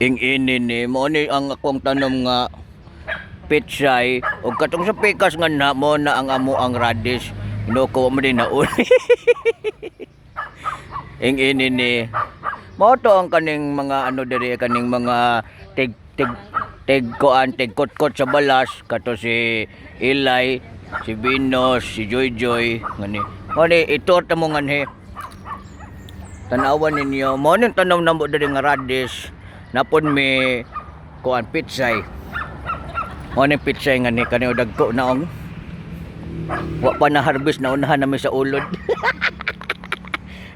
Ing ini ni mo ni ang akong tanom nga pitsay ug katong sa pikas nga na mo na ang amo ang radish inuko mo din na uli. Ing ini ni mo to ang kaning mga ano diri kaning mga tig kot sa balas kato si Ilay, si Binos, si Joy ngani. Oni ito ta mo ngani. Tanawan ninyo mo ning tanom na mo diri nga radish napon mi kuan pitsay. Mo ning pitsay ngani kani dagko naong wa pa na harvest na unahan nami sa ulod.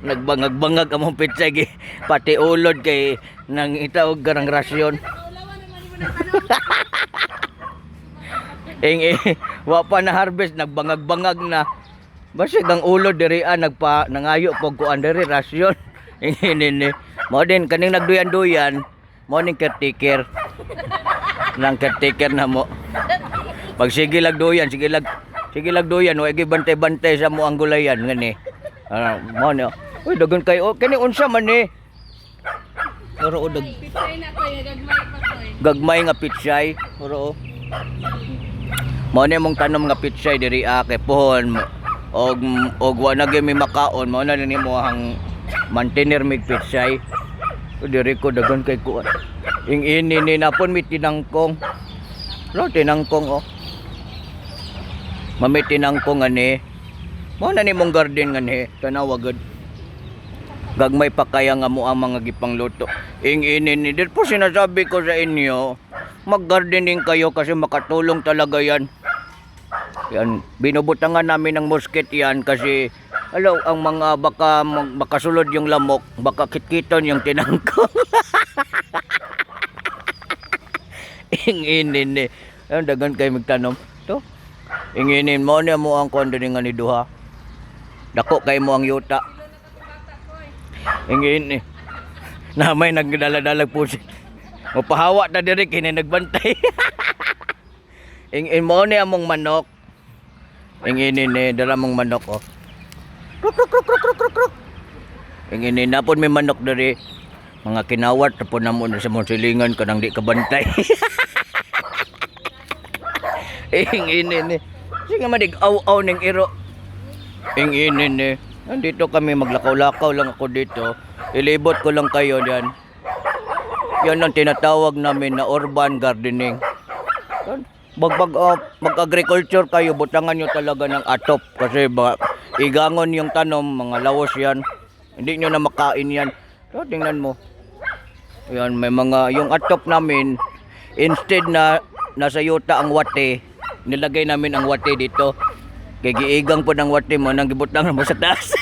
Nagbangag-bangag among pitsay gi pati ulod kay nang itaog garang rasyon. Wa pa na harvest nagbangag-bangag na. Basig ang ulod diri nangayo pag kuan diri rasyon. Ini mo din kaning nagduyan-duyan mo ning caretaker. Nang caretaker na mo. Pag sige lag duyan, sige lag duyan, wa gibantay-bantay sa mo ang gulayan ngani. Mo no. Uy dagan kay kani unsa man ni? Oro udag. Pitsay na ko gagmay pa ko. Gagmay nga pitsay. Oro. Mo ni mong tanom nga pitsay diri kay pohon og wa na gyud mi makaon mo na nimo ang maintainer mig pitsay. Diri ko dagan kay ko. Ing ini ni napon mi tinangkong. Lo tinangkong Mami tinangkong ani. Mo na nimong garden ngani tanawa gud. Gagmay pa kaya nga mo ang mga gipangluto. Ing ini ni dir po sinasabi ko sa inyo, mag-gardening kayo kasi makatulong talaga yan. Yan, binubutangan namin ng musket yan kasi hello, ang mga baka makasulod yung lamok, baka kitkiton yung tinangkong. Ing ini ni, dagan kayo magtanom. To, ing ini mo niya mo ang kondering nga ni duha. Dako kay mo ang yuta. Ingin ni na may nagdala-dalag po si mapahawa ta diri kini nagbantay. Ingin mo ni among manok. Ingin ni dala mong manok Kruk. Ingin ni napon may manok diri mga kinawat tapon namo sa mong silingan kanang di kabantay. Ingin ni sige madig aw ning iro. Ingin ni nandito kami maglakaw-lakaw lang ako dito. Ilibot ko lang kayo diyan. Yan ang tinatawag namin na urban gardening. Mag-agriculture kayo, butangan nyo talaga ng atop. Kasi igangon yung tanom, mga lawas yan. Hindi nyo na makain yan. So, tingnan mo. Yan, may mga, yung atop namin, instead na nasa yuta ang wate, nilagay namin ang wate dito. Kaya giigang po ng wate mo, nang gibutang mo sa taas.